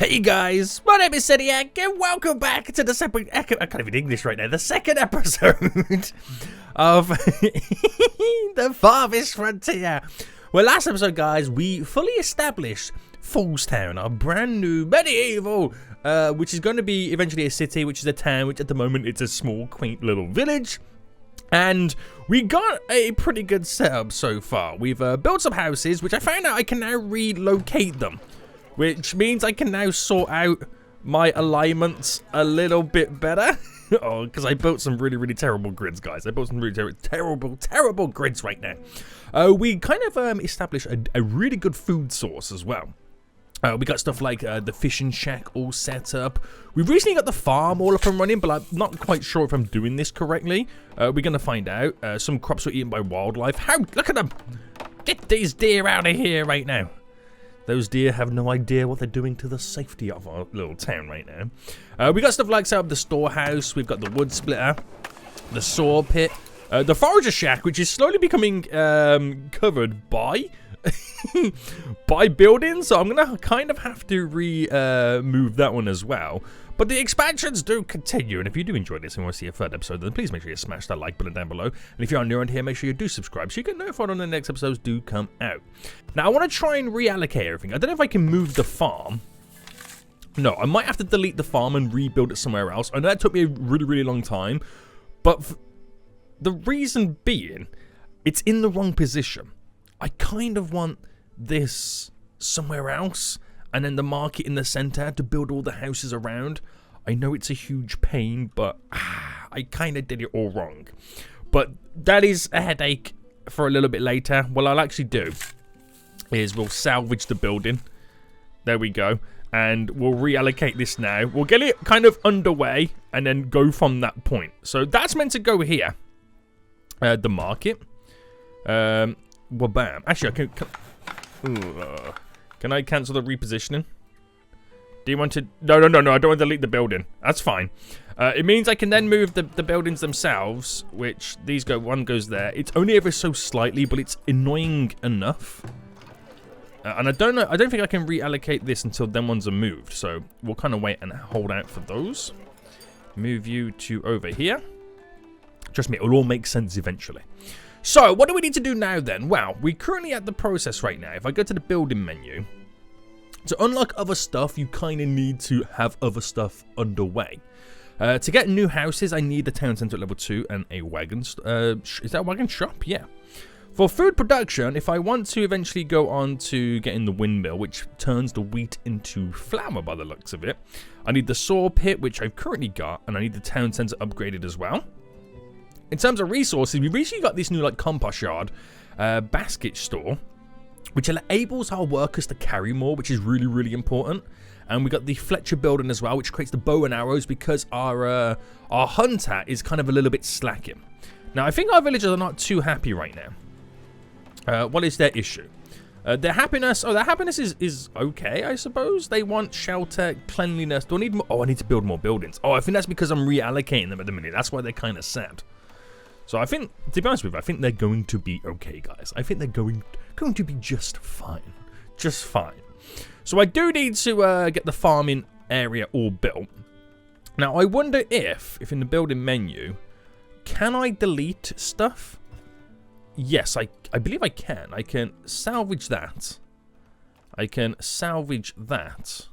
Hey guys, my name is Seniac and welcome back to the second, I can't even English right now, the second episode of the Farthest Frontier. Well, last episode guys, we fully established Town, our brand new medieval, which is going to be eventually a city, which is a town, which at the moment it's a small quaint little village. And we got a pretty good setup so far. We've built some houses, which I found out I can now relocate them. Which means I can now sort out my alignments a little bit better. Oh, because I built some really terrible grids, guys. I built some really terrible grids right now. We kind of established a really good food source as well. We got stuff like the fishing shack all set up. We've recently got the farm all up and running, but I'm not quite sure if I'm doing this correctly. We're going to find out. Some crops were eaten by wildlife. How? Look at them! Get these deer out of here right now. Those deer have no idea what they're doing to the safety of our little town right now. We got stuff like set up the storehouse. We've got the wood splitter, the saw pit, the forager shack, which is slowly becoming covered by by buildings. So I'm gonna kind of have to move that one as well. But the expansions do continue, and if you do enjoy this and want to see a third episode, then please make sure you smash that like button down below. And if you are new around here, make sure you do subscribe so you get notified when the next episodes do come out. Now, I want to try and reallocate everything. I don't know if I can move the farm. No, I might have to delete the farm and rebuild it somewhere else. I know that took me a really long time, but the reason being, it's in the wrong position. I kind of want this somewhere else, and then the market in the center to build all the houses around. I know it's a huge pain, but I kind of did it all wrong. But that is a headache for a little bit later. What I'll actually do is we'll salvage the building. There we go. And we'll reallocate this now. We'll get it kind of underway and then go from that point. So that's meant to go here. The market. Well, bam. Actually, can I cancel the repositioning? Do you want to... No, I don't want to delete the building. That's fine. It means I can then move the buildings themselves, which these go... One goes there. It's only ever so slightly, but it's annoying enough. And I don't know... I don't think I can reallocate this until them ones are moved. So we'll kind of wait and hold out for those. Move you to over here. Trust me, it'll all make sense eventually. So, what do we need to do now then? Well, we're currently at the process right now. If I go to the building menu, to unlock other stuff, you kind of need to have other stuff underway. To get new houses, I need the town centre at level 2 and a wagon. Is that a wagon shop? Yeah. For food production, if I want to eventually go on to getting the windmill, which turns the wheat into flour by the looks of it, I need the saw pit, which I've currently got, and I need the town centre upgraded as well. In terms of resources, we've recently got this new like compost yard, basket store, which enables our workers to carry more, which is really important. And we got the Fletcher building as well, which creates the bow and arrows because our hunter is kind of a little bit slacking. Now, I think our villagers are not too happy right now. What is their issue? Their happiness, their happiness is okay, I suppose. They want shelter, cleanliness. Do I need more? Oh, I need to build more buildings. Oh, I think that's because I'm reallocating them at the minute. That's why they're kind of sad. So I think, to be honest with you, I think they're going to be okay, guys. I think they're going to be just fine. Just fine. So I do need to get the farming area all built. Now, I wonder if in the building menu, can I delete stuff? Yes, I believe I can. I can salvage that. I can salvage that.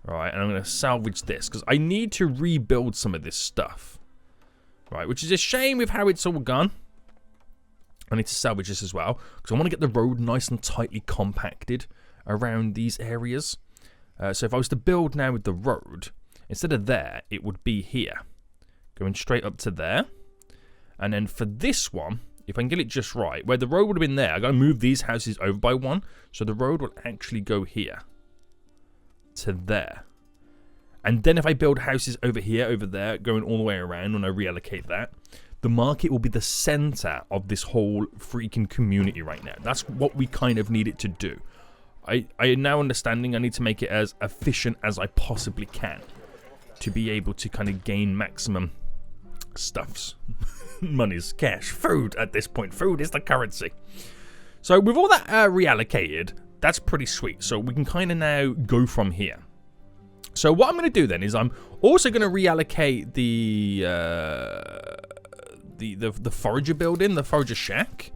Right, and I'm going to salvage this, because I need to rebuild some of this stuff. Right, which is a shame with how it's all gone. I need to salvage this as well, because I want to get the road nice and tightly compacted around these areas. So if I was to build now with the road, instead of there, it would be here. Going straight up to there. And then for this one, if I can get it just right, where the road would have been there, I've got to move these houses over by one. So the road will actually go here to there. And then if I build houses over here, over there, going all the way around when I reallocate that, the market will be the center of this whole freaking community right now. That's what we kind of need it to do. I am now understanding I need to make it as efficient as I possibly can to be able to kind of gain maximum stuffs. Money's cash. Food at this point. Food is the currency. So with all that reallocated, that's pretty sweet. So we can kind of now go from here. So what I'm going to do then is I'm also going to reallocate the forager building, the forager shack.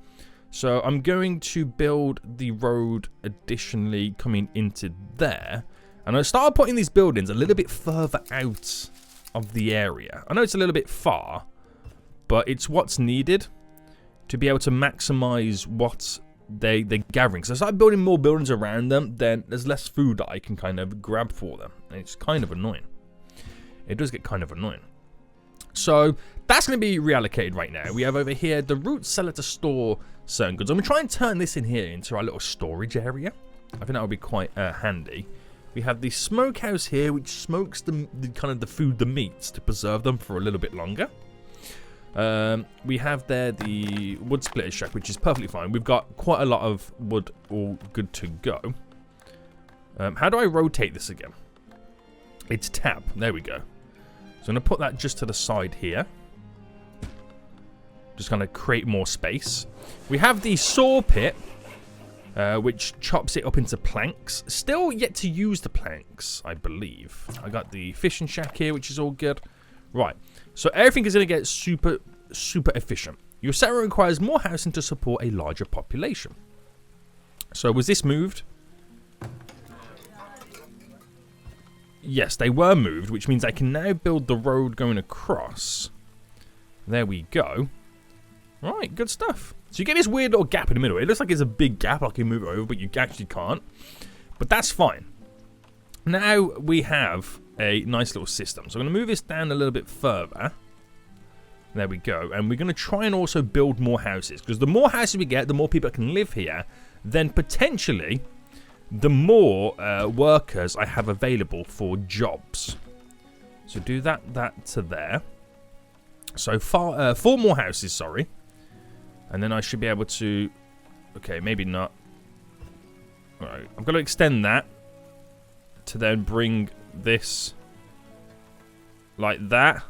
So I'm going to build the road additionally coming into there. And I start putting these buildings a little bit further out of the area. I know it's a little bit far, but it's what's needed to be able to maximize what they're gathering. So I start building more buildings around them, then there's less food that I can kind of grab for them. And it's kind of annoying. It does get kind of annoying. So that's going to be reallocated right now. We have over here the root cellar to store certain goods. I'm going to try and turn this in here into our little storage area. I think that would be quite handy. We have the smokehouse here, which smokes the kind of the food, the meats, to preserve them for a little bit longer. We have there the wood splitter shack, which is perfectly fine. We've got quite a lot of wood all good to go. How do I rotate this again? It's tab. There we go. So I'm going to put that just to the side here. Just going to create more space. We have the saw pit, which chops it up into planks. Still yet to use the planks, I believe. I got the fishing shack here, which is all good. Right. So everything is going to get super efficient. Your settlement requires more housing to support a larger population. So was this moved? Yes, they were moved, which means I can now build the road going across. There we go. Right, good stuff. So you get this weird little gap in the middle. It looks like it's a big gap, like you move it over, but you actually can't. But that's fine. Now we have a nice little system. So I'm going to move this down a little bit further. There we go. And we're going to try and also build more houses. Because the more houses we get, the more people can live here. Then potentially, the more workers I have available for jobs. So do that to there. So 4 more houses, sorry. And then I should be able to... Okay, maybe not. Alright, I'm going to extend that to then bring this like that.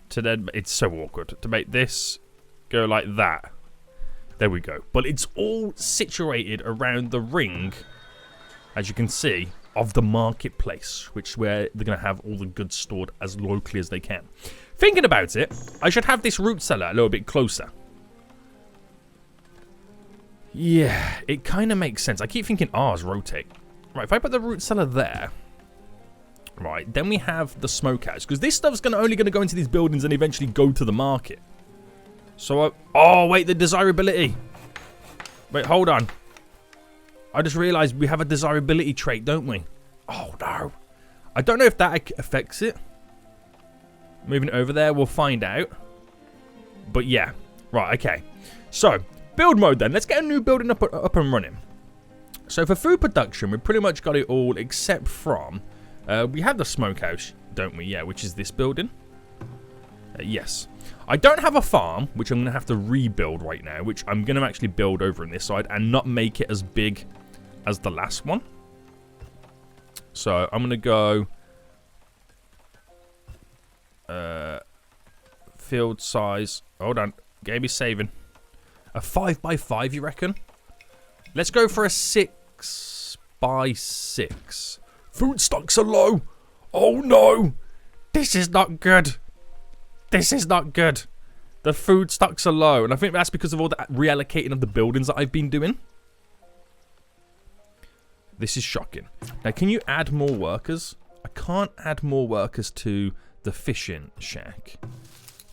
To then... It's so awkward. To make this go like that. There we go. But it's all situated around the ring, as you can see, of the marketplace, which is where they're going to have all the goods stored as locally as they can. Thinking about it, I should have this root cellar a little bit closer. Yeah, it kind of makes sense. I keep thinking R's rotate. Right, if I put the root cellar there, right, then we have the smokehouse, because this stuff's only going to go into these buildings and eventually go to the market. So, oh, wait, the desirability. Wait, hold on. I just realized we have a desirability trait, don't we? Oh, no. I don't know if that affects it. Moving it over there, we'll find out. But yeah. Right, okay. So, build mode then. Let's get a new building up and running. So, for food production, we've pretty much got it all except from... we have the smokehouse, don't we? Yeah, which is this building. Yes. I don't have a farm, which I'm going to have to rebuild right now, which I'm going to actually build over on this side and not make it as big as the last one. So I'm going to go field size. Hold on. Game is saving. A 5x5, you reckon? Let's go for a 6x6. Food stocks are low. Oh no. This is not good. This is not good. The food stocks are low. And I think that's because of all the reallocating of the buildings that I've been doing. This is shocking. Now, can you add more workers? I can't add more workers to the fishing shack.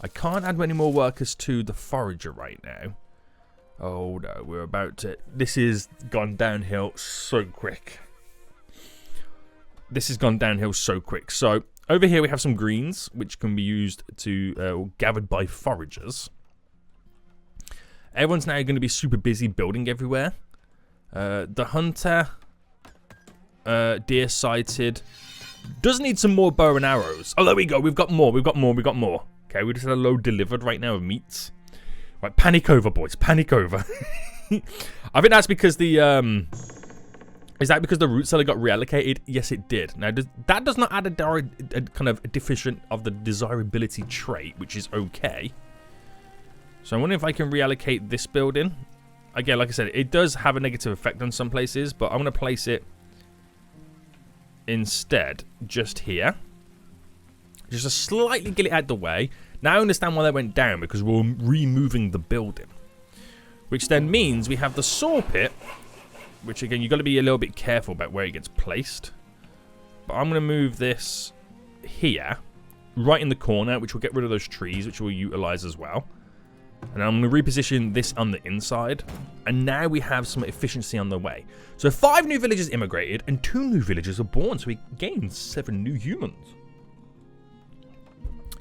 I can't add any more workers to the forager right now. Oh, no. We're about to... This has gone downhill so quick. This has gone downhill so quick. So... Over here we have some greens, which can be used to gathered by foragers. Everyone's now going to be super busy building everywhere. The hunter, deer sighted, does need some more bow and arrows. Oh, there we go. We've got more. Okay, we just had a load delivered right now of meats. Right, panic over, boys. Panic over. I think that's because the Is that because the root cellar got reallocated? Yes, it did. Now, that does not add a kind of deficient of the desirability trait, which is okay. So I'm wondering if I can reallocate this building. Again, like I said, it does have a negative effect on some places, but I'm going to place it instead just here. Just to slightly get it out the way. Now I understand why that went down, because we're removing the building. Which then means we have the saw pit, which again, you've got to be a little bit careful about where it gets placed. But I'm going to move this here, right in the corner, which will get rid of those trees, which we'll utilize as well. And I'm going to reposition this on the inside. And now we have some efficiency on the way. So 5 new villagers immigrated and 2 new villagers are born. So we gained 7 new humans.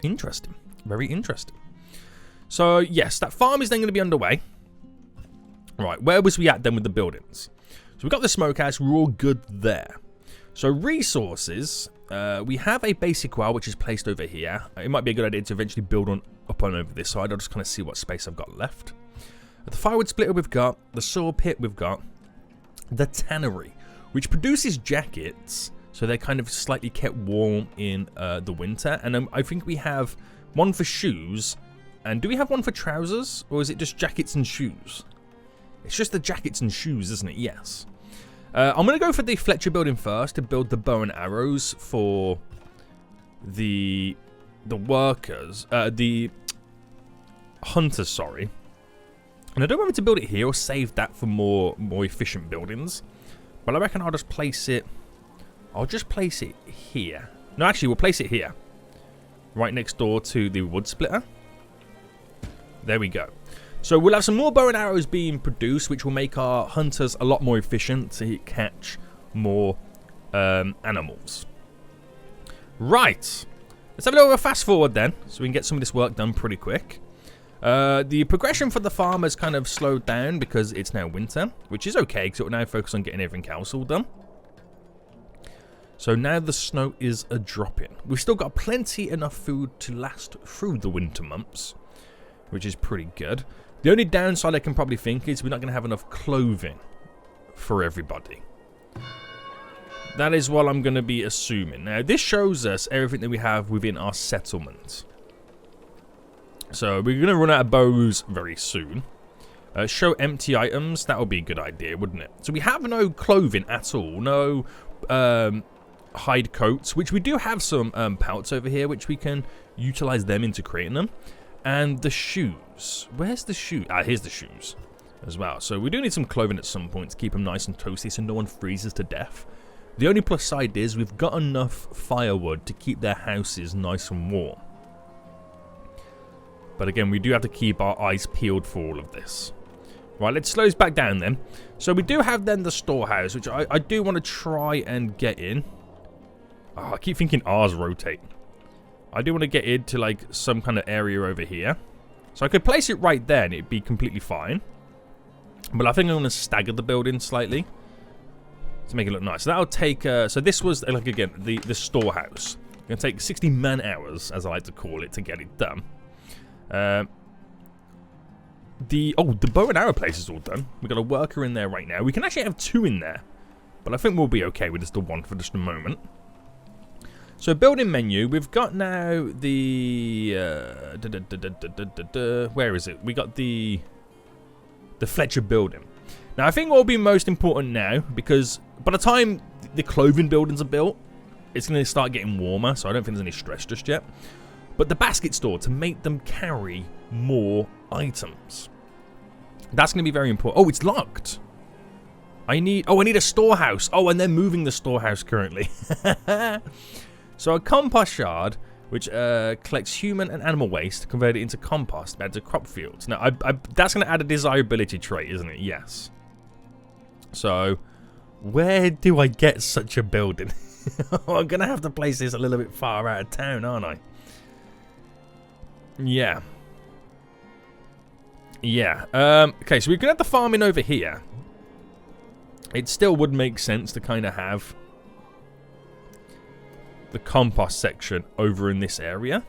Interesting. Very interesting. So yes, that farm is then going to be underway. Right, where was we at then with the buildings? So we got the smokehouse, we're all good there. So resources, we have a basic well which is placed over here. It might be a good idea to eventually build up on over this side. I'll just kind of see what space I've got left. The firewood splitter we've got, the saw pit we've got, the tannery, which produces jackets, so they're kind of slightly kept warm in the winter. And I think we have one for shoes, and do we have one for trousers, or is it just jackets and shoes? It's just the jackets and shoes, isn't it? Yes. I'm going to go for the Fletcher building first to build the bow and arrows for the workers, the hunters, sorry. And I don't know whether to build it here or save that for more efficient buildings. But I reckon I'll just place it. I'll just place it here. No, actually, we'll place it here. Right next door to the wood splitter. There we go. So we'll have some more bow and arrows being produced, which will make our hunters a lot more efficient to catch more animals. Right. Let's have a little fast forward then, so we can get some of this work done pretty quick. The progression for the farm has kind of slowed down because it's now winter, which is okay, because it will now focus on getting everything else all done. So now the snow is a dropping. We've still got plenty enough food to last through the winter months, which is pretty good. The only downside I can probably think is we're not going to have enough clothing for everybody. That is what I'm going to be assuming. Now, this shows us everything that we have within our settlement. So, we're going to run out of bows very soon. Show empty items. That would be a good idea, wouldn't it? So, we have no clothing at all. No hide coats, which we do have some pelts over here, which we can utilize them into creating them. And the shoes. Where's the shoe? Ah, here's the shoes as well. So we do need some clothing at some point to keep them nice and toasty so no one freezes to death. The only plus side is we've got enough firewood to keep their houses nice and warm. But again, we do have to keep our eyes peeled for all of this. Right, let's slow this back down then. So we do have then the storehouse, which I do want to try and get in. Oh, I keep thinking R's rotate. I do want to get into like some kind of area over here. So I could place it right there and it'd be completely fine. But I think I'm going to stagger the building slightly to make it look nice. So that'll take, so this was like again, the storehouse. It's going to take 60 man hours, as I like to call it, to get it done. The bow and arrow place is all done. We've got a worker in there right now. We can actually have 2 in there. But I think we'll be okay with just the 1 for just a moment. So building menu, we've got now the where is it? We got the Fletcher building. Now I think what will be most important now, because by the time the clothing buildings are built, it's going to start getting warmer, so I don't think there's any stress just yet. But the basket store to make them carry more items. That's going to be very important. Oh, it's locked. I need a storehouse. Oh, and they're moving the storehouse currently. So a compost yard, which collects human and animal waste, convert it into compost, add to crop fields. Now, that's going to add a desirability trait, isn't it? Yes. So, where do I get such a building? I'm going to have to place this a little bit far out of town, aren't I? Yeah. Yeah. Okay, so we're going to have the farming over here. It still would make sense to kind of have the compost section over in this area.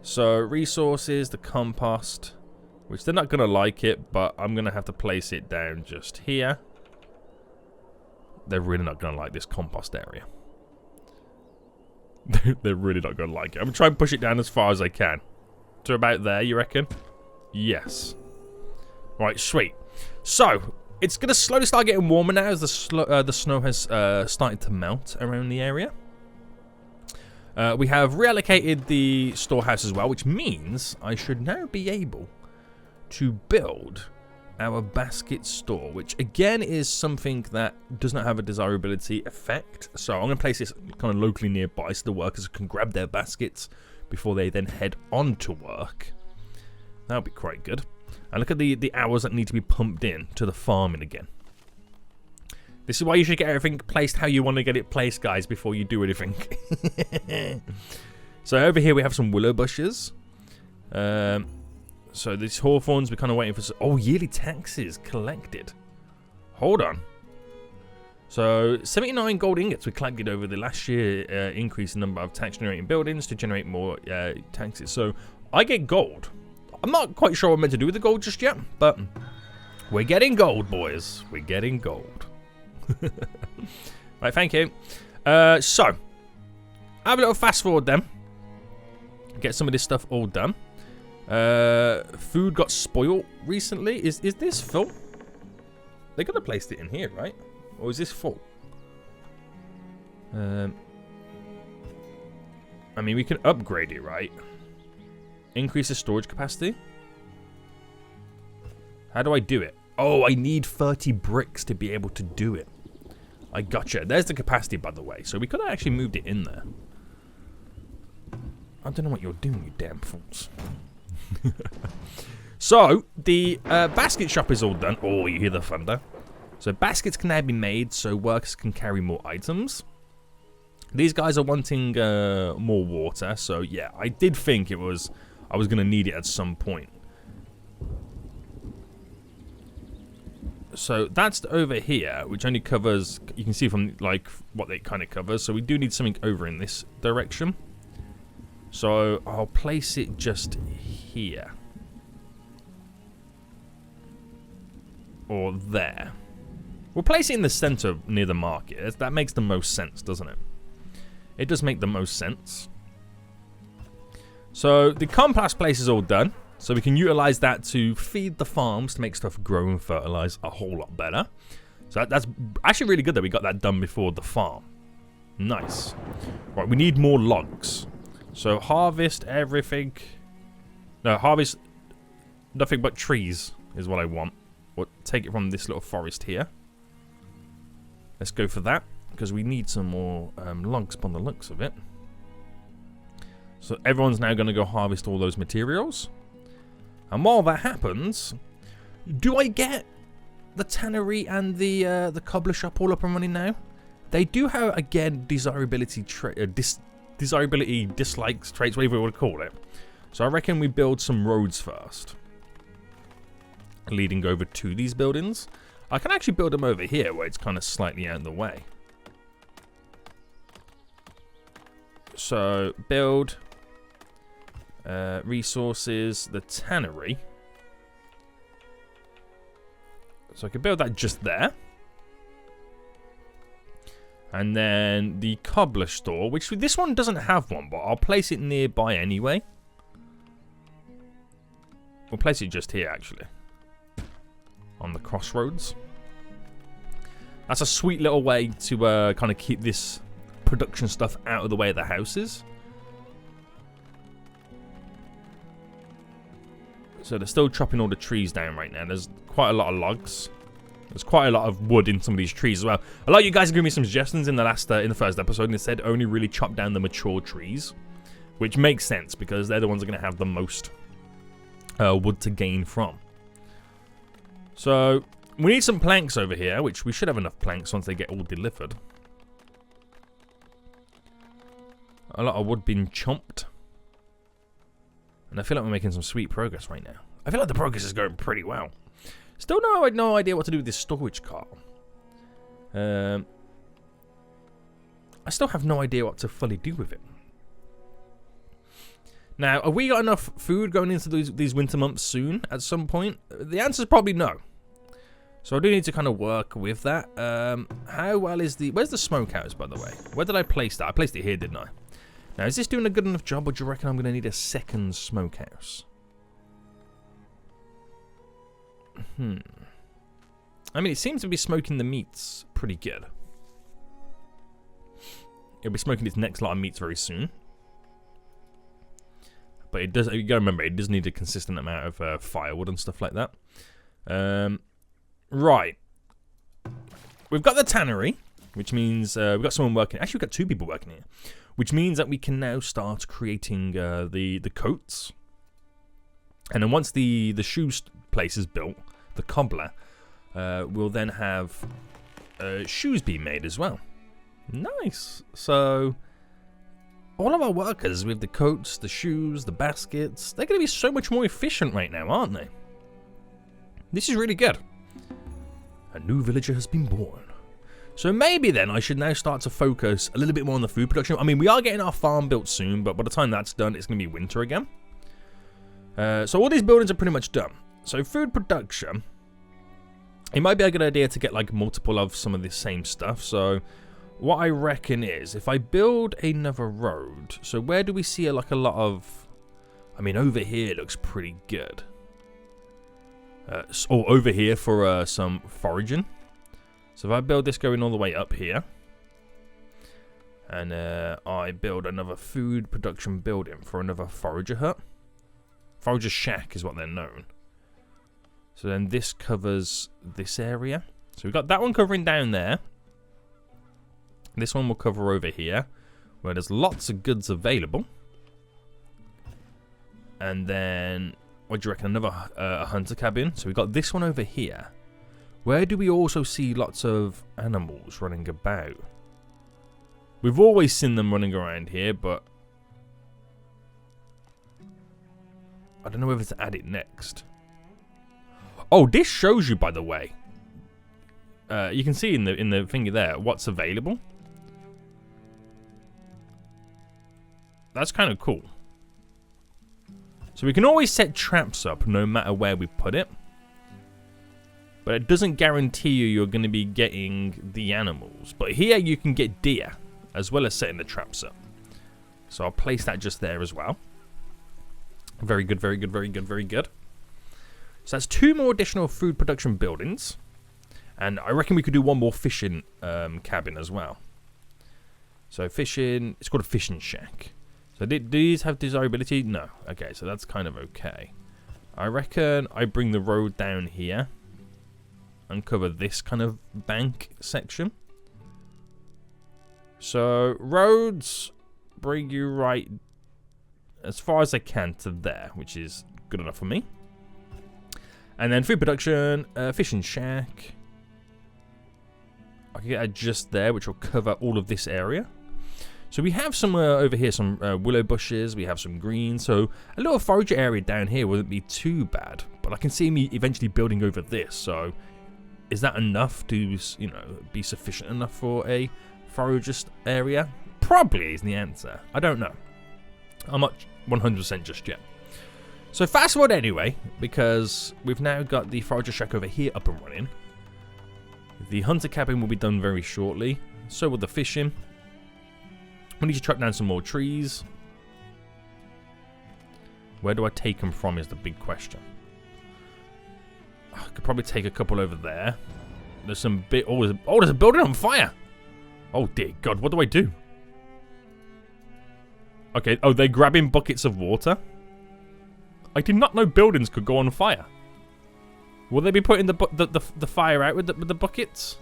So resources, the compost, which they're not going to like it, but I'm going to have to place it down just here. They're really not going to like this compost area. They're really not going to like it. I'm going to try and push it down as far as I can. To about there, you reckon? Yes. Right, sweet. So, it's going to slowly start getting warmer now as the snow has started to melt around the area. We have reallocated the storehouse as well, which means I should now be able to build our basket store, which again is something that does not have a desirability effect. So I'm going to place this kind of locally nearby so the workers can grab their baskets before they then head on to work. That'll be quite good. And look at the hours that need to be pumped in to the farming again. This is why you should get everything placed how you want to get it placed, guys, before you do anything. So over here we have some willow bushes. So these hawthorns, we're kind of waiting for... Oh, yearly taxes collected. Hold on. So 79 gold ingots were collected over the last year, increase the number of tax generating buildings to generate more taxes. So I get gold. I'm not quite sure what I'm meant to do with the gold just yet, but we're getting gold, boys. We're getting gold. Right, thank you. So, have a little fast forward then. Get some of this stuff all done. Food got spoiled recently. Is this full? They could have placed it in here, right? Or is this full? I mean, we can upgrade it, right? Increase the storage capacity. How do I do it? Oh, I need 30 bricks to be able to do it. I gotcha. There's the capacity, by the way. So we could have actually moved it in there. I don't know what you're doing, you damn fools. So, the basket shop is all done. Oh, you hear the thunder. So baskets can now be made so workers can carry more items. These guys are wanting more water. So, yeah, I did think I was going to need it at some point. So that's over here, which only covers, you can see from like what it kind of covers. So we do need something over in this direction. So I'll place it just here. Or there. We'll place it in the center near the market. That makes the most sense, doesn't it? It does make the most sense. So the compost place is all done. So we can utilize that to feed the farms to make stuff grow and fertilize a whole lot better. So that's actually really good that we got that done before the farm. Nice. Right, we need more logs. So harvest everything. No, harvest nothing but trees is what I want. We'll take it from this little forest here. Let's go for that because we need some more logs by the looks of it. So everyone's now going to go harvest all those materials. And while that happens, do I get the tannery and the cobbler shop all up and running now? They do have, again, desirability dislikes, traits, whatever you want to call it. So I reckon we build some roads first, leading over to these buildings. I can actually build them over here where it's kind of slightly out of the way. So build... resources, the tannery. So I could build that just there. And then the cobbler store, which this one doesn't have one, but I'll place it nearby anyway. We'll place it just here, actually. On the crossroads. That's a sweet little way to kind of keep this production stuff out of the way of the houses. So they're still chopping all the trees down right now. There's quite a lot of logs. There's quite a lot of wood in some of these trees as well. A lot of you guys have given me some suggestions in the first episode, and they said only really chop down the mature trees, which makes sense because they're the ones that are going to have the most wood to gain from. So we need some planks over here, which we should have enough planks once they get all delivered. A lot of wood being chomped. And I feel like we're making some sweet progress right now. I feel like the progress is going pretty well. Still no idea what to do with this storage cart. I still have no idea what to fully do with it. Now, have we got enough food going into these winter months soon at some point? The answer is probably no. So I do need to kind of work with that. How well is where's the smokehouse, by the way? Where did I place that? I placed it here, didn't I? Now, is this doing a good enough job, or do you reckon I'm going to need a second smokehouse? I mean, it seems to be smoking the meats pretty good. It'll be smoking its next lot of meats very soon. But it does, you gotta remember, it does need a consistent amount of firewood and stuff like that. Right. We've got the tannery, which means we've got someone working. Actually, we've got 2 people working here. Which means that we can now start creating the coats. And then once the shoe place is built, the cobbler, we'll then have shoes being made as well. Nice. So all of our workers with the coats, the shoes, the baskets, they're going to be so much more efficient right now, aren't they? This is really good. A new villager has been born. So maybe then I should now start to focus a little bit more on the food production. I mean, we are getting our farm built soon, but by the time that's done, it's going to be winter again. So all these buildings are pretty much done. So food production, it might be a good idea to get like multiple of some of the same stuff. So what I reckon is if I build another road, so where do we see like a lot of, I mean, over here it looks pretty good. Or over here for some foraging. So if I build this going all the way up here, and I build another food production building for another forager hut. Forager shack is what they're known. So then this covers this area. So we've got that one covering down there. This one will cover over here, where there's lots of goods available. And then, what do you reckon, another hunter cabin? So we've got this one over here. Where do we also see lots of animals running about? We've always seen them running around here, but I don't know whether to add it next. Oh, this shows you, by the way. You can see in the thingy there what's available. That's kind of cool. So we can always set traps up no matter where we put it. But it doesn't guarantee you're going to be getting the animals. But here you can get deer, as well as setting the traps up. So I'll place that just there as well. Very good, very good, very good, very good. So that's 2 more additional food production buildings. And I reckon we could do one more fishing cabin as well. So fishing, it's called a fishing shack. So do these have desirability? No. Okay, so that's kind of okay. I reckon I bring the road down here. And cover this kind of bank section. So roads bring you right as far as I can to there, which is good enough for me. And then food production, fishing shack. I can get that just there, which will cover all of this area. So we have some over here, some willow bushes. We have some green. So a little forager area down here wouldn't be too bad. But I can see me eventually building over this. So is that enough to, you know, be sufficient enough for a forager area? Probably is the answer. I don't know. I'm not 100% just yet. So fast forward anyway, because we've now got the forager shack over here up and running. The hunter cabin will be done very shortly. So will the fishing. We need to chop down some more trees. Where do I take them from is the big question. I could probably take a couple over there. There's some bit. Oh, there's a building on fire. Oh dear God, what do I do? Okay. Oh, they're grabbing buckets of water. I did not know buildings could go on fire. Will they be putting the fire out with the buckets?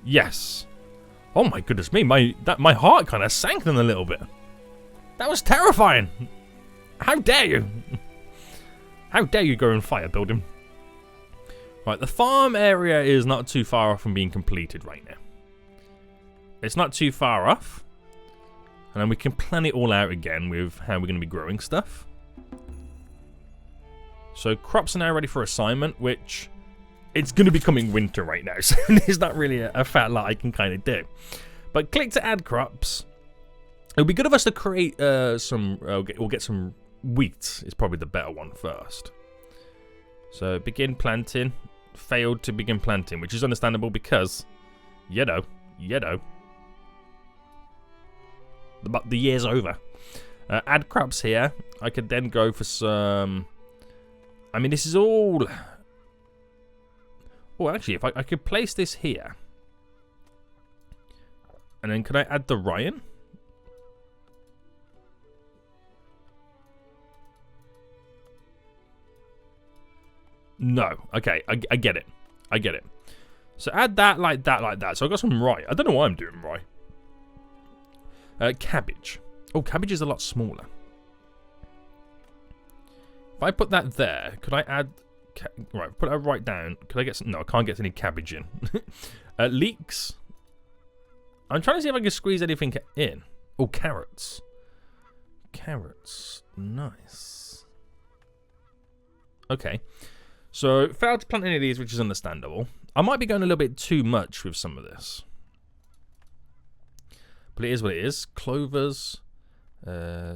Yes. Oh my goodness me, my heart kind of sank then a little bit. That was terrifying. How dare you? How dare you go and fire building? Right, the farm area is not too far off from being completed right now. It's not too far off. And then we can plan it all out again with how we're going to be growing stuff. So crops are now ready for assignment, which it's going to be coming winter right now. So there's not really a fat lot I can kind of do. But click to add crops. It would be good of us to create we'll get some wheat is probably the better one first. So begin planting. Failed to begin planting, which is understandable because, you know. The year's over. Add crops here. I could then go for some... I mean, this is all... Oh, actually, if I could place this here. And then could I add the Ryan? No. Okay, I get it. I get it. So add that, like that, like that. So I've got some rye. I don't know why I'm doing rye. Cabbage. Oh, cabbage is a lot smaller. If I put that there, could I add... Right, put that right down. Could I get some... No, I can't get any cabbage in. Leeks. I'm trying to see if I can squeeze anything in. Oh, carrots. Carrots. Nice. Okay. So, failed to plant any of these, which is understandable. I might be going a little bit too much with some of this. But it is what it is. Clovers.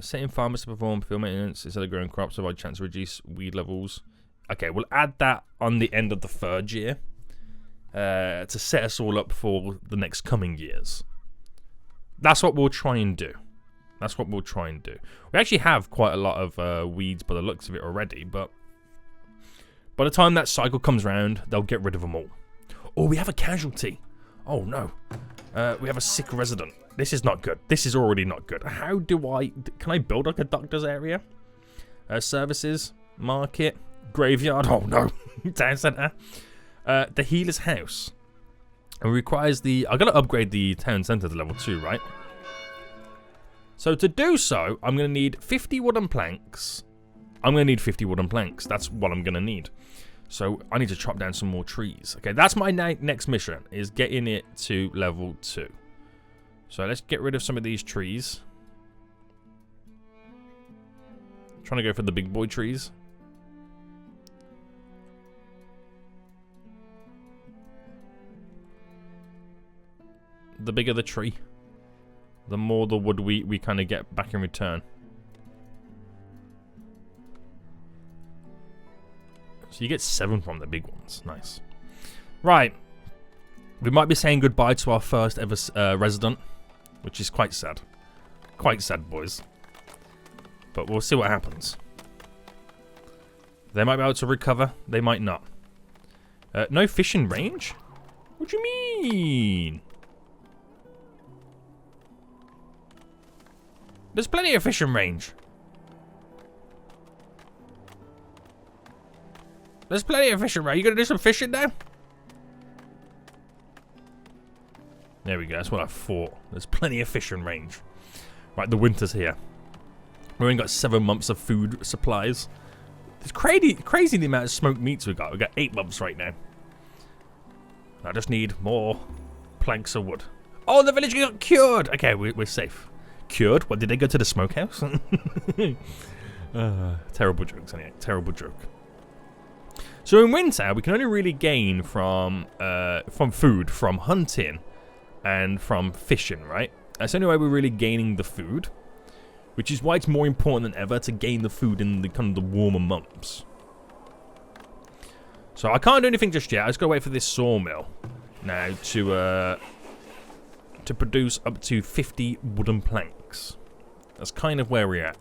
Setting farmers to perform field maintenance instead of growing crops, avoid chance to reduce weed levels. Okay, we'll add that on the end of the third year to set us all up for the next coming years. That's what we'll try and do. That's what we'll try and do. We actually have quite a lot of weeds by the looks of it already, but by the time that cycle comes around, they'll get rid of them all. Oh, we have a casualty. Oh, no. We have a sick resident. This is not good. This is already not good. How do I... Can I build like a doctor's area? Services. Market. Graveyard. Oh, no. Town centre. The healer's house. It requires the... I've got to upgrade the town centre to level 2, right? So to do so, I'm going to need 50 wooden planks. I'm going to need 50 wooden planks. That's what I'm going to need. So I need to chop down some more trees. Okay, that's my next mission, is getting it to level 2. So let's get rid of some of these trees. Trying to go for the big boy trees. The bigger the tree, the more the wood we kind of get back in return. So you get 7 from the big ones. Nice. Right. We might be saying goodbye to our first ever resident, which is quite sad. Quite sad, boys. But we'll see what happens. They might be able to recover. They might not. No fishing range? What do you mean? There's plenty of fishing range. There's plenty of fishing range. You gonna do some fishing now? There we go. That's what I thought. There's plenty of fishing range. Right, the winter's here. We've only got 7 months of food supplies. It's crazy the amount of smoked meats we got. We got 8 months right now. I just need more planks of wood. Oh, the village got cured. Okay, we're safe. Cured? What, did they go to the smokehouse? Terrible jokes, anyway. Terrible joke. So in winter, we can only really gain from food, from hunting, and from fishing, right? That's the only way we're really gaining the food, which is why it's more important than ever to gain the food in the kind of the warmer months. So I can't do anything just yet. I just gotta wait for this sawmill now to produce up to 50 wooden planks. That's kind of where we're at.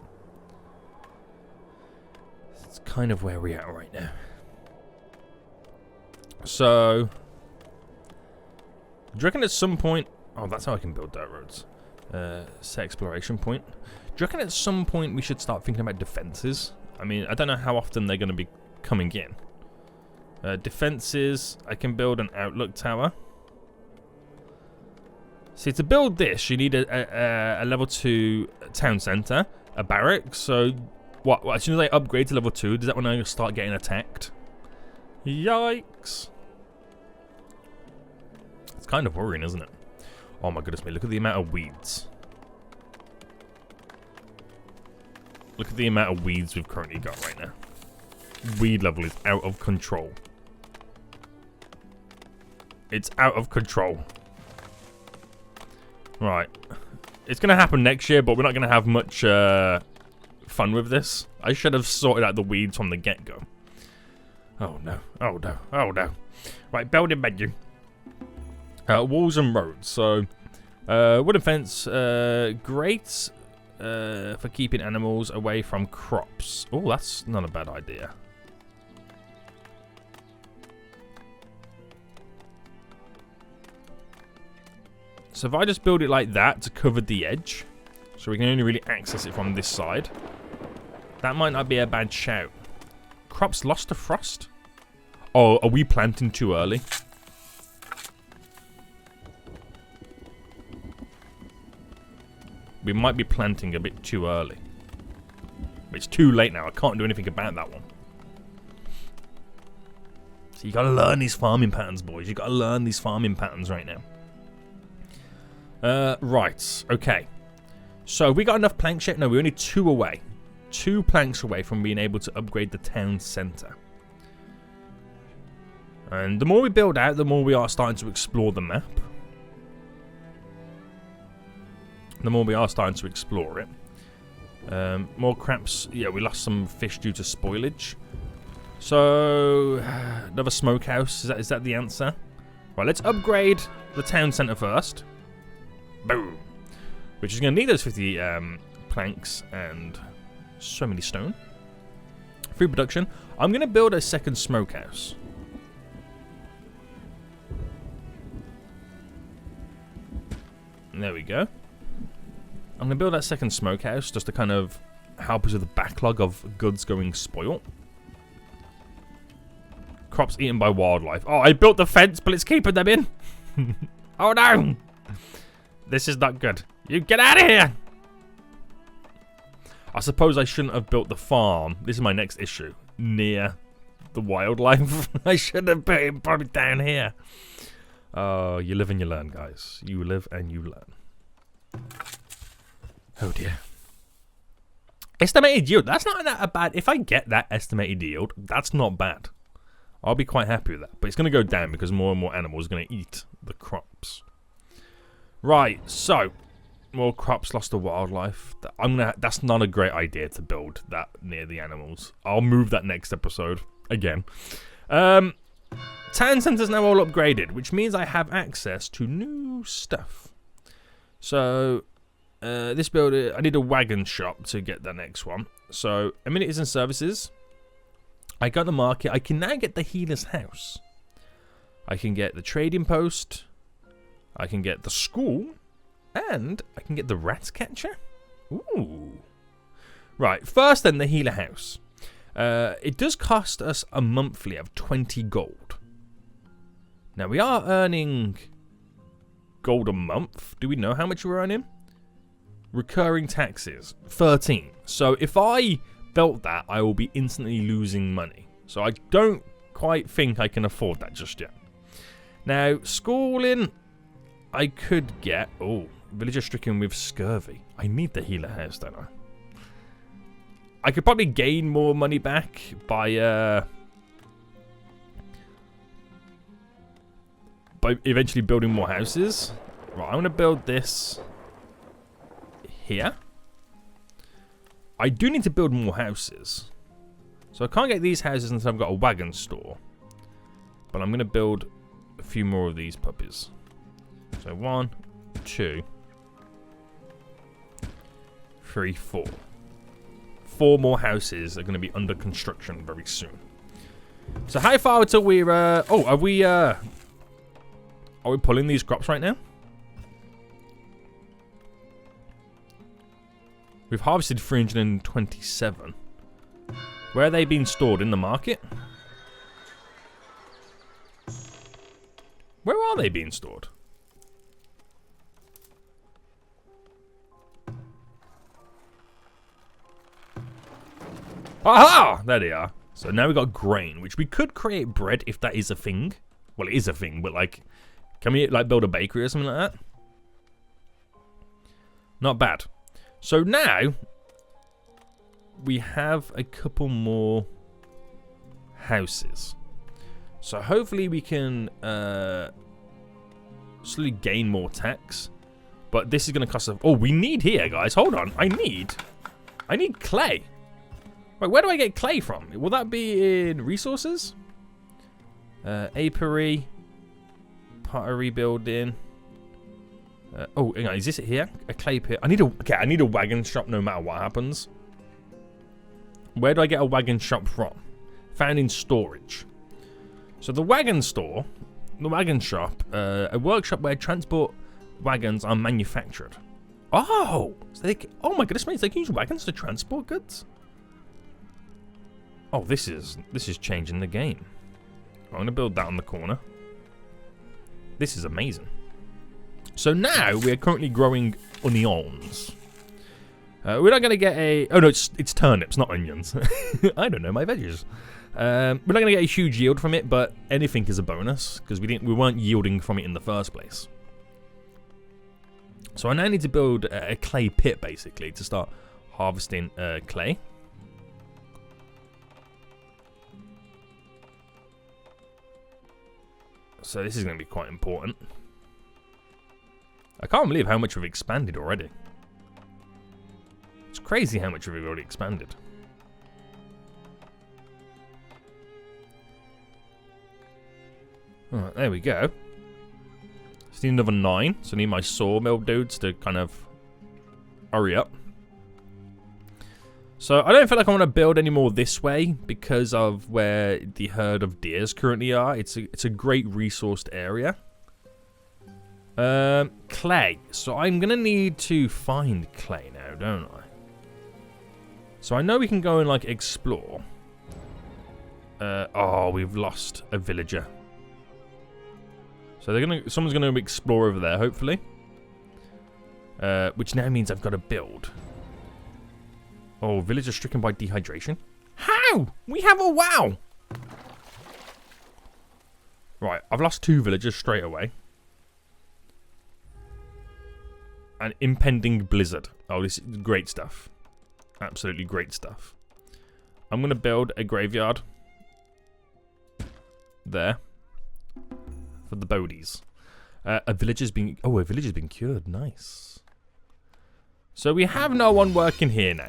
It's kind of where we're at right now. So, do you reckon at some point... Oh, that's how I can build dirt roads. Set exploration point. Do you reckon at some point we should start thinking about defenses? I mean, I don't know how often they're going to be coming in. Defenses, I can build an outlook tower. See, to build this, you need a level 2 town centre, a barracks. So, what? As soon as I upgrade to level 2, does that when I start getting attacked? Yikes. It's kind of worrying, isn't it? Oh my goodness me, look at the amount of weeds. Look at the amount of weeds we've currently got right now. Weed level is out of control. It's out of control. Right. It's going to happen next year, but we're not going to have much fun with this. I should have sorted out the weeds from the get-go. Oh no, oh no, oh no. Right, building menu. Walls and roads. So, wooden fence, great for keeping animals away from crops. Oh, that's not a bad idea. So if I just build it like that to cover the edge, so we can only really access it from this side, that might not be a bad shout. Crops lost to frost? Oh, are we planting too early? We might be planting a bit too early. It's too late now. I can't do anything about that one. So you gotta learn these farming patterns, boys. You gotta learn these farming patterns right now. Right. Okay. So we got enough planks yet? No, we're only 2 away. 2 planks away from being able to upgrade the town centre. And the more we build out, the more we are starting to explore the map. The more we are starting to explore it. More craps. Yeah, we lost some fish due to spoilage. So, another smokehouse. Is that the answer? Right, let's upgrade the town centre first. Boom. Which is going to need those 50 planks and so many stone. Food production. I'm going to build a second smokehouse. There we go. I'm going to build that second smokehouse just to kind of help us with the backlog of goods going spoiled. Crops eaten by wildlife. Oh, I built the fence, but it's keeping them in. Oh, no. This is not good. You get out of here. I suppose I shouldn't have built the farm. This is my next issue. Near the wildlife. I should have put it probably down here. Oh, you live and you learn, guys. You live and you learn. Oh dear. Estimated yield. That's not that bad. If I get that estimated yield, that's not bad. I'll be quite happy with that. But it's going to go down because more and more animals are going to eat the crops. Right, so more crops lost to wildlife. That's not a great idea to build that near the animals. I'll move that next episode again. Town center's now all upgraded, which means I have access to new stuff. So this builder, I need a wagon shop to get the next one. So amenities and services. I got the market. I can now get the healer's house. I can get the trading post. I can get the school. And I can get the rat catcher. Ooh. Right, first then the healer house. It does cost us a monthly of 20 gold. Now we are earning gold a month. Do we know how much we're earning? Recurring taxes, 13. So if I built that, I will be instantly losing money. So I don't quite think I can afford that just yet. Now, schooling, I could get... Oh, villager stricken with scurvy. I need the healer house, don't I? I could probably gain more money back by eventually building more houses. Right, I'm going to build this here. I do need to build more houses. So I can't get these houses until I've got a wagon store. But I'm going to build a few more of these puppies. So 1, 2, 3, 4. 4 more houses are going to be under construction very soon. So how far until we're... are we pulling these crops right now? We've harvested 327. Where are they being stored? In the market? Where are they being stored? Aha! There they are. So now we've got grain, which we could create bread if that is a thing. Well, it is a thing, but like... Can we like build a bakery or something like that? Not bad. So now... we have a couple more houses. So hopefully we can slowly gain more tax. But this is going to cost us... Oh, we need here, guys. Hold on. I need clay. Wait, where do I get clay from? Will that be in resources? Apiary. Pottery building. Oh, hang on. Is this it here? A clay pit. I need a wagon shop no matter what happens. Where do I get a wagon shop from? Found in storage. So the wagon store, the wagon shop, a workshop where transport wagons are manufactured. Oh! So oh my goodness, mate, they can use wagons to transport goods? Oh, this is changing the game. I'm going to build that on the corner. This is amazing. So now we're currently growing onions. We're not going to get a... Oh, no, it's turnips, not onions. I don't know, my veggies. We're not going to get a huge yield from it, but anything is a bonus, because we weren't yielding from it in the first place. So I now need to build a clay pit, basically, to start harvesting clay. So this is going to be quite important. I can't believe how much we've expanded already. It's crazy how much we've already expanded. Alright, there we go. Just need another 9, so I need my sawmill dudes to kind of hurry up. So I don't feel like I want to build any more this way because of where the herd of deers currently are. It's a great resourced area. Clay. So I'm going to need to find clay now, don't I? So I know we can go and like explore. Oh, we've lost a villager. So someone's going to explore over there, hopefully. Which now means I've got to build. Oh, villager stricken by dehydration. How? We have a wow. Right, I've lost 2 villagers straight away. An impending blizzard. Oh, this is great stuff. Absolutely great stuff. I'm going to build a graveyard. There. For the bodies. A villager's been cured. Nice. So we have no one working here now.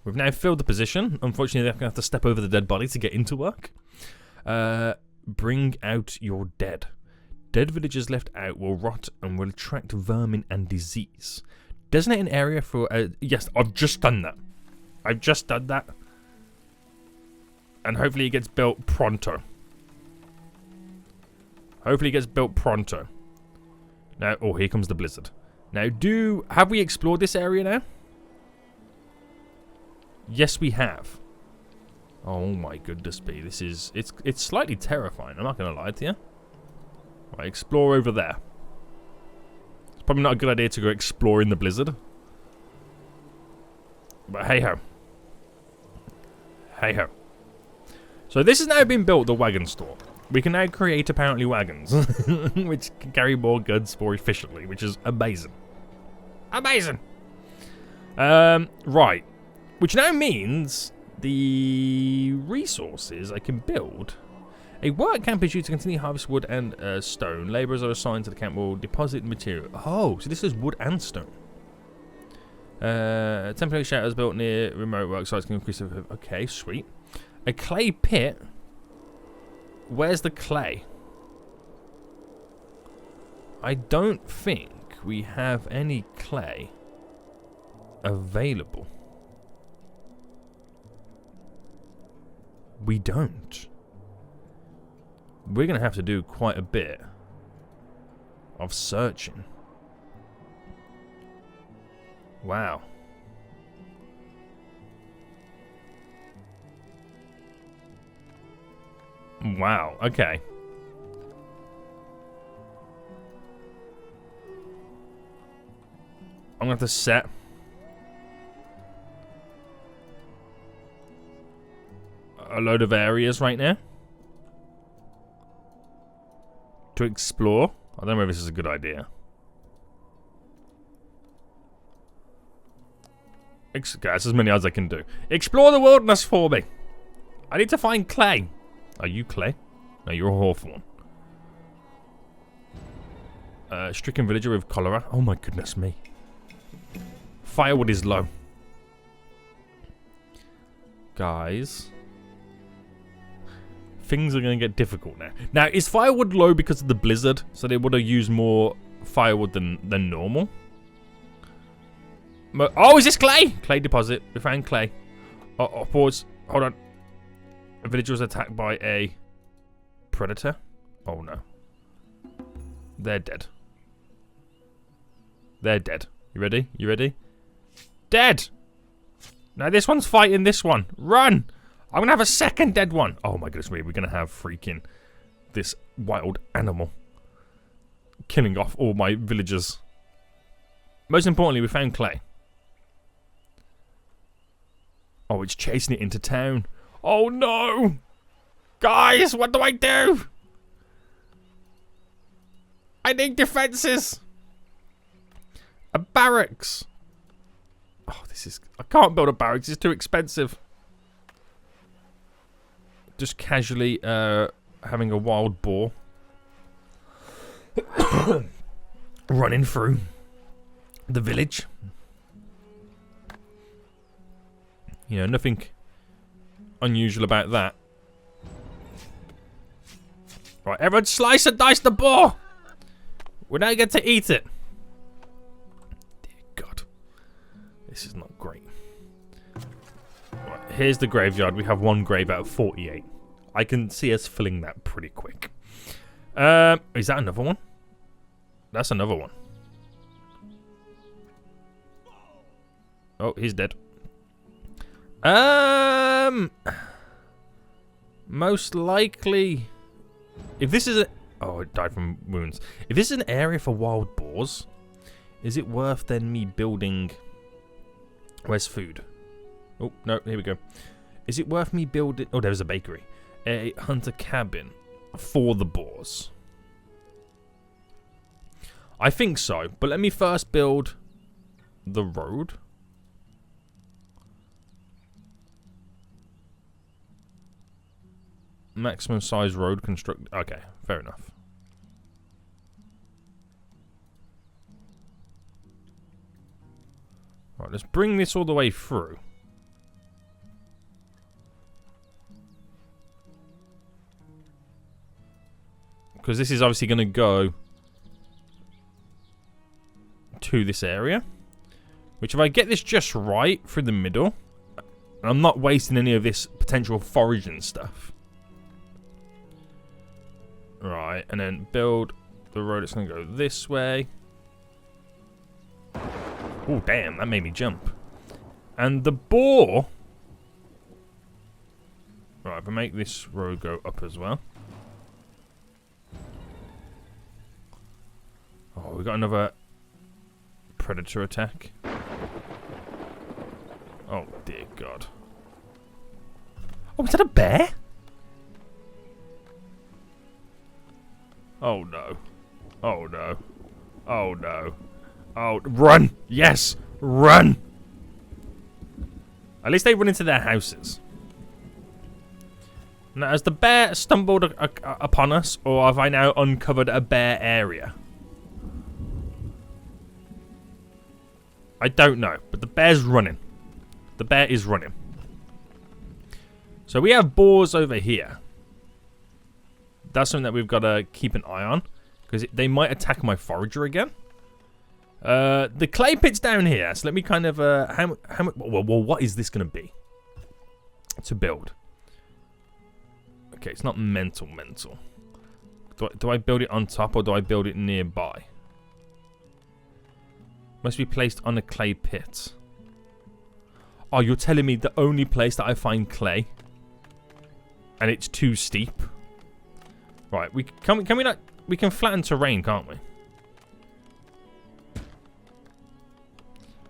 We've now filled the position. Unfortunately, they're going to have to step over the dead body to get into work. Bring out your dead. Dead villagers left out will rot and will attract vermin and disease. Designate an area for... yes, I've just done that. I've just done that. And hopefully it gets built pronto. Hopefully it gets built pronto. Now, oh, here comes the blizzard. Now, have we explored this area now? Yes, we have. Oh my goodness me, it's slightly terrifying. I'm not gonna lie to you. Right, explore over there. It's probably not a good idea to go explore in the blizzard. But hey ho. Hey ho. So this has now been built, the wagon store. We can now create apparently wagons, which can carry more goods more efficiently, which is amazing. Amazing. Right. Which now means the resources I can build. A work camp is used to continue harvest wood and stone. Labourers are assigned to the camp will deposit material. Oh, so this is wood and stone. Temporary shelters built near remote work sites can increase. Okay, sweet. A clay pit. Where's the clay? I don't think we have any clay available. We don't. We're going to have to do quite a bit of searching. Wow. Wow, okay. I'm going to have to set a load of areas right now to explore. I don't know if this is a good idea. Okay, that's as many as I can do. Explore the wilderness for me. I need to find clay. Are you clay? No, you're a hawthorn. Stricken villager with cholera. Oh my goodness me. Firewood is low. Guys. Things are going to get difficult now. Now, is firewood low because of the blizzard? So they would have used more firewood than normal? Oh, is this clay? Clay deposit. We found clay. Oh, pause. Hold on. A villager was attacked by a predator. Oh, no. They're dead. They're dead. You ready? You ready? Dead! Now this one's fighting this one. Run! I'm gonna have a second dead one. Oh my goodness me, we're gonna have freaking this wild animal killing off all my villagers. Most importantly, we found clay. Oh, it's chasing it into town. Oh no! Guys, what do I do? I need defenses. A barracks. Oh, this is... I can't build a barracks. It's too expensive. Just casually having a wild boar running through the village. You know, nothing unusual about that. Right, everyone slice and dice the boar. We now get to eat it. Dear God. This is not great. Right, here's the graveyard. We have one grave out of 48. I can see us filling that pretty quick. Is that another one? That's another one. Oh, he's dead. Most likely, if this is a... Oh, it died from wounds. If this is an area for wild boars, is it worth then me building... Where's food? Oh, no, here we go. Is it worth me building... Oh, there's a bakery. A hunter cabin for the boars. I think so, but let me first build the road. Maximum size road construct. Okay, fair enough. Right, let's bring this all the way through. Because this is obviously going to go to this area. Which if I get this just right through the middle, I'm not wasting any of this potential foraging stuff. Right, and then build the road. It's going to go this way. Oh, damn, that made me jump. And the boar... Right, if I make this road go up as well. Oh, we got another predator attack. Oh, dear God. Oh, is that a bear? Oh, no. Oh, no. Oh, no. Oh, run! Yes! Run! At least they run into their houses. Now, has the bear stumbled upon us, or have I now uncovered a bear area? I don't know, but the bear's running. The bear is running. So we have boars over here. That's something that we've got to keep an eye on, because they might attack my forager again. The clay pit's down here, so let me kind of how much? Well, what is this going to be to build? Okay, it's not mental. Do I build it on top or do I build it nearby? Must be placed on a clay pit. Oh, you're telling me the only place that I find clay, and it's too steep. Right, can we not? We can flatten terrain, can't we?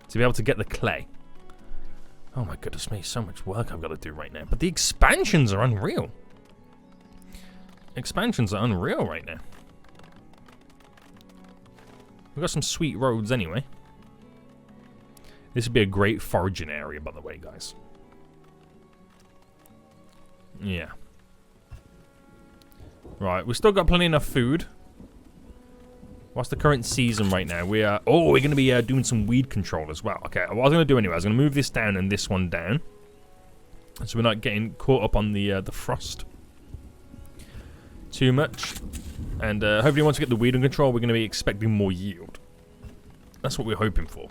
To be able to get the clay. Oh my goodness me, so much work I've got to do right now. But the expansions are unreal. Expansions are unreal right now. We've got some sweet roads anyway. This would be a great foraging area, by the way, guys. Yeah. Right, we've still got plenty enough food. What's the current season right now? We are... Oh, we're going to be doing some weed control as well. Okay, what I was going to do anyway, I was going to move this down and this one down. So we're not getting caught up on the frost too much. And hopefully once we get the weed in control, we're going to be expecting more yield. That's what we're hoping for.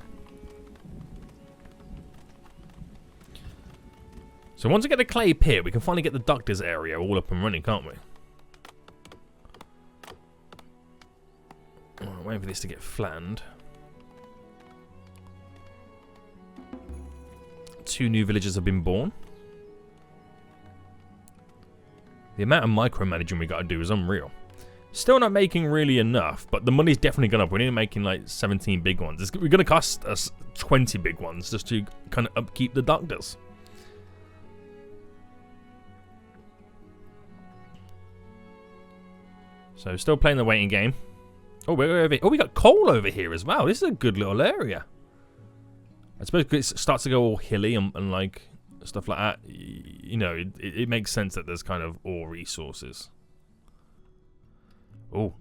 So once we get the clay pit, we can finally get the doctor's area all up and running, can't we? Waiting for this to get flattened. 2 new villagers have been born. The amount of micromanaging we got to do is unreal. Still not making really enough, but the money's definitely gone up. We're only making like 17 big ones. We're going to cost us 20 big ones just to kind of upkeep the doctors. So still playing the waiting game. Oh, we're over here. Oh, we got coal over here as well. This is a good little area. I suppose it starts to go all hilly and like stuff like that. You know, it makes sense that there's kind of ore resources. Oh,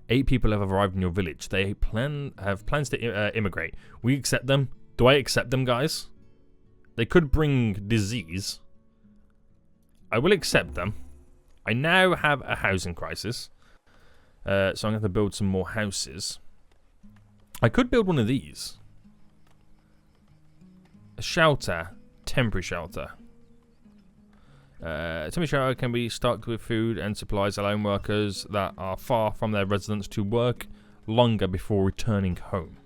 8 people have arrived in your village. They have plans to immigrate. We accept them. Do I accept them, guys? They could bring disease. I will accept them. I now have a housing crisis. So I'm going to have to build some more houses. I could build one of these. A shelter. Temporary shelter. Temporary shelter can be stocked with food and supplies, allowing workers that are far from their residence to work longer before returning home.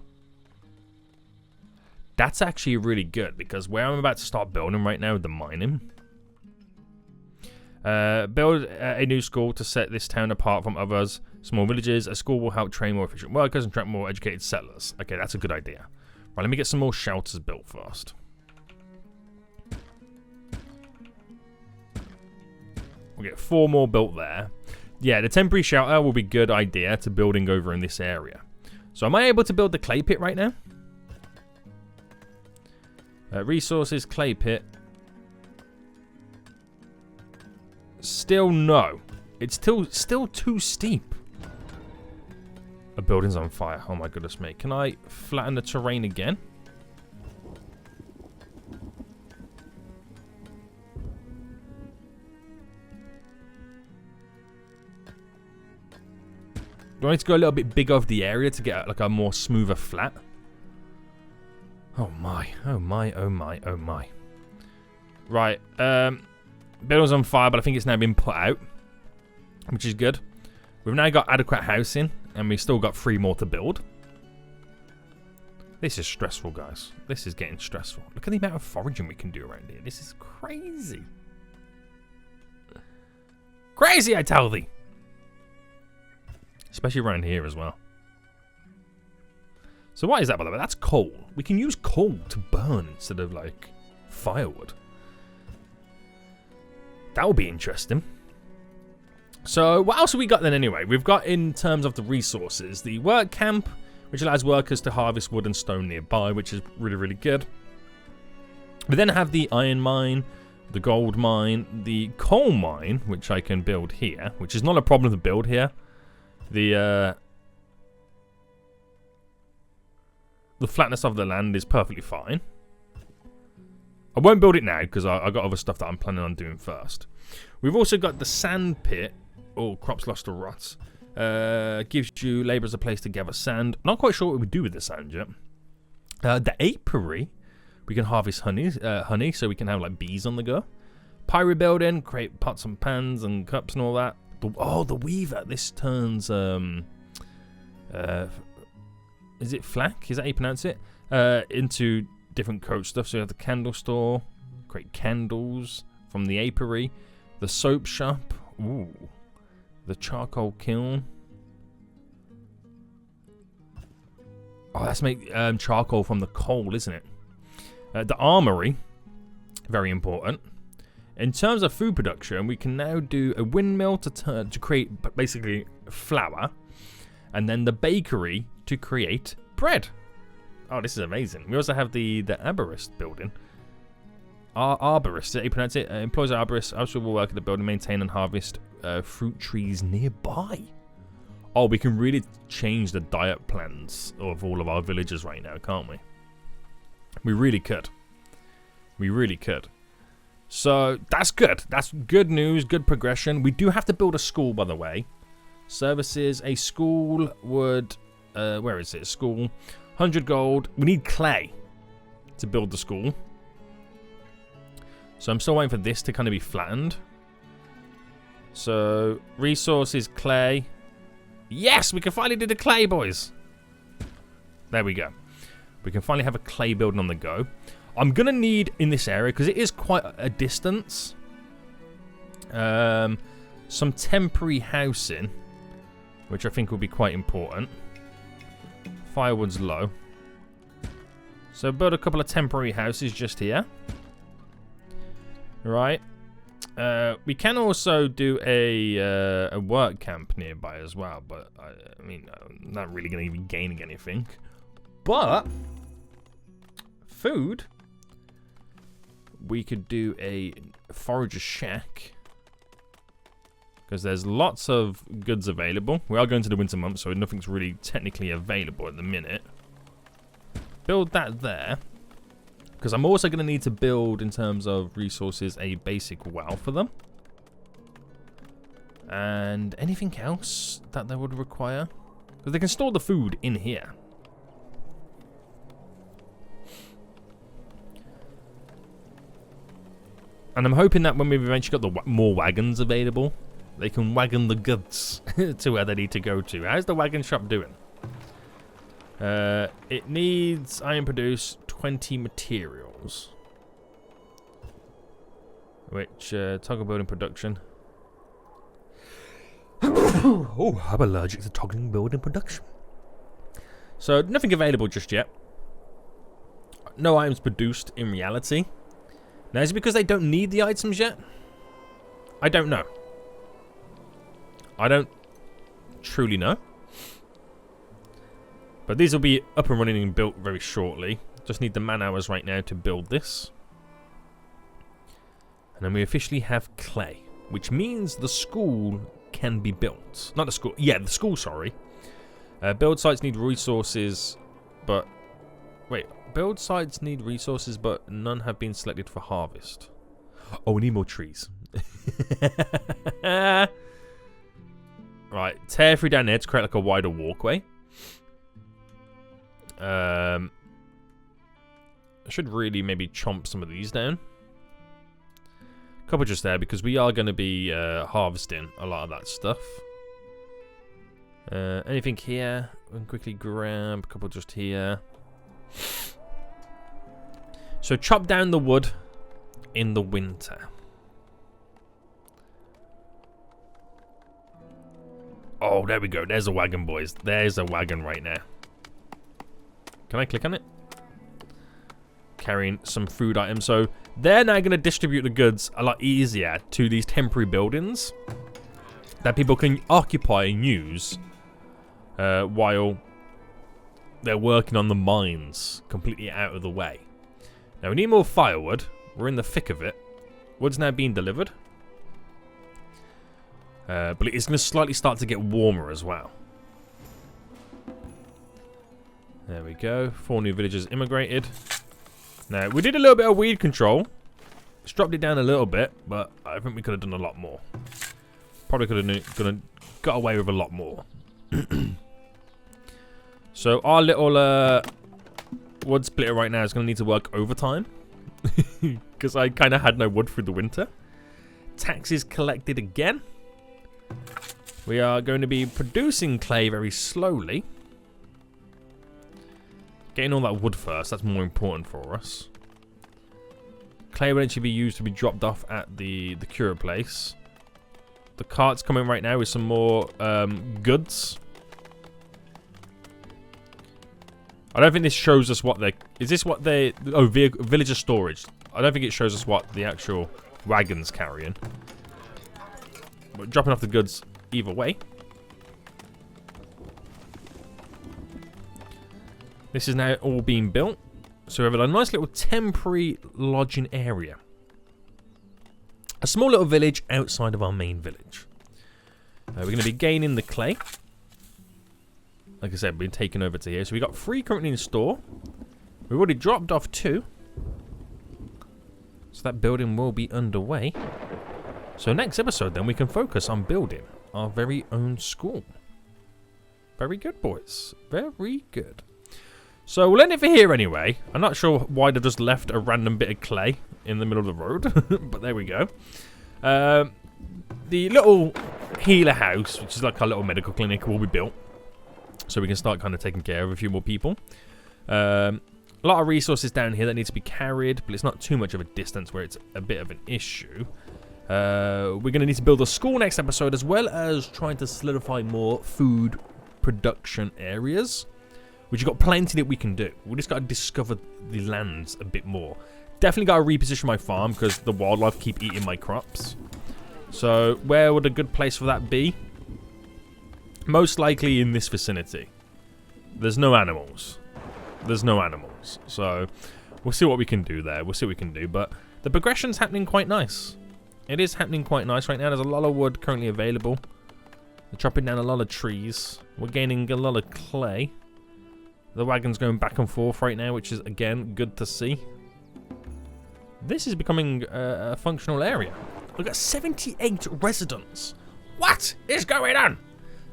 That's actually really good, because where I'm about to start building right now, the mining. Build a new school to set this town apart from others small villages. A school will help train more efficient workers and attract more educated settlers. Okay, that's a good idea. Right, let me get some more shelters built first. We'll get 4 more built there. Yeah, the temporary shelter will be a good idea to building over in this area. So am I able to build the clay pit right now? Resources, clay pit. Still no. It's still too steep. A building's on fire. Oh my goodness me. Can I flatten the terrain again? Do I need to go a little bit bigger of the area to get like a more smoother flat? Oh my, oh my, oh my, oh my. Right, building's on fire, but I think it's now been put out, which is good. We've now got adequate housing, and we've still got 3 more to build. This is stressful, guys. This is getting stressful. Look at the amount of foraging we can do around here. This is crazy. Crazy, I tell thee. Especially around here as well. So what is that, by the way? That's coal. We can use coal to burn instead of, like, firewood. That will be interesting. So what else have we got then anyway? We've got, in terms of the resources, the work camp, which allows workers to harvest wood and stone nearby, which is really, really good. We then have the iron mine, the gold mine, the coal mine, which I can build here, which is not a problem to build here. The flatness of the land is perfectly fine. I won't build it now because I got other stuff that I'm planning on doing first. We've also got the sand pit, or crops lost to rots. Gives you labourers a place to gather sand. Not quite sure what we do with the sand yet. The apiary, we can harvest honey, so we can have like bees on the go. Pyre building, create pots and pans and cups and all that. The weaver. This turns is it flack? Is that how you pronounce it? Into different coat stuff. So you have the candle store, create candles from the apiary, the soap shop. Ooh, the charcoal kiln. Oh, let's make charcoal from the coal, isn't it? The armory, very important. In terms of food production, we can now do a windmill to create basically flour, and then the bakery to create bread. Oh, this is amazing. We also have the arborist building. Arborist, is that how you pronounce it? Employs arborists. Also will work at the building, maintain and harvest fruit trees nearby. Oh, we can really change the diet plans of all of our villagers right now, can't we? We really could. We really could. So, that's good. That's good news, good progression. We do have to build a school, by the way. Services, a school would... where is it? School. 100 gold. We need clay to build the school. So, I'm still waiting for this to kind of be flattened. So, resources, clay. Yes! We can finally do the clay, boys! There we go. We can finally have a clay building on the go. I'm going to need in this area, because it is quite a distance, some temporary housing, which I think will be quite important. Firewood's low. So build a couple of temporary houses just here. Right. We can also do a work camp nearby as well, but I mean, I'm not really going to be gaining anything. But food, we could do a forager shack, because there's lots of goods available. We are going to the winter months, so nothing's really technically available at the minute. Build that there, because I'm also going to need to build, in terms of resources, a basic well for them. And anything else that they would require, because they can store the food in here. And I'm hoping that when we've eventually got the more wagons available, they can wagon the goods to where they need to go to. How's the wagon shop doing? It needs, iron produce, 20 materials. Which, toggle building production. Oh, I'm allergic to toggling building production. So, nothing available just yet. No items produced in reality. Now, is it because they don't need the items yet? I don't know. I don't truly know. But these will be up and running and built very shortly. Just need the man hours right now to build this. And then we officially have clay, which means the school can be built. Not the school. Yeah, the school, sorry. Build sites need resources, but... Wait. Build sites need resources, but none have been selected for harvest. Oh, we need more trees. Right. Tear through down there to create like a wider walkway. I should really maybe chomp some of these down. A couple just there, because we are going to be harvesting a lot of that stuff. Anything here? We can quickly grab a couple just here. So chop down the wood in the winter. Oh, there we go. There's a wagon, boys. There's a wagon right now. Can I click on it? Carrying some food items. So they're now going to distribute the goods a lot easier to these temporary buildings that people can occupy and use while they're working on the mines completely out of the way. Now, we need more firewood. We're in the thick of it. Wood's now being delivered. But it's going to slightly start to get warmer as well. There we go. 4 new villagers immigrated. Now, we did a little bit of weed control. It's dropped it down a little bit, but I think we could have done a lot more. Probably could have got away with a lot more. So, our little... wood splitter right now is going to need to work overtime, because I kind of had no wood through the winter. Taxes collected again. We are going to be producing clay very slowly. Getting all that wood first, that's more important for us. Clay will eventually be used to be dropped off at the cure place. The cart's coming right now with some more goods. I don't think this shows us what they... Is this what they... Oh, villager storage. I don't think it shows us what the actual wagon's carrying. But dropping off the goods either way. This is now all being built. So we have a nice little temporary lodging area. A small little village outside of our main village. We're going to be gaining the clay. Like I said, we've been taken over to here. So we got 3 currently in store. We've already dropped off 2. So that building will be underway. So next episode then we can focus on building our very own school. Very good, boys. Very good. So we'll end it for here anyway. I'm not sure why they've just left a random bit of clay in the middle of the road. But there we go. The little healer house, which is like our little medical clinic, will be built. So we can start kind of taking care of a few more people. A lot of resources down here that need to be carried, but it's not too much of a distance where it's a bit of an issue. We're going to need to build a school next episode, as well as trying to solidify more food production areas, which you've got plenty that we can do. We just got to discover the lands a bit more. Definitely got to reposition my farm because the wildlife keep eating my crops. So where would a good place for that be? Most likely in this vicinity. There's no animals. There's no animals. So we'll see what we can do there. We'll see what we can do. But the progression's happening quite nice. It is happening quite nice right now. There's a lot of wood currently available. They're chopping down a lot of trees. We're gaining a lot of clay. The wagon's going back and forth right now, which is, again, good to see. This is becoming a functional area. We've got 78 residents. What is going on?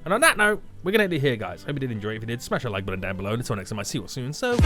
And on that note, we're going to end it here, guys. Hope you did enjoy it. If you did, smash that like button down below. And until next time, I see you all soon. So...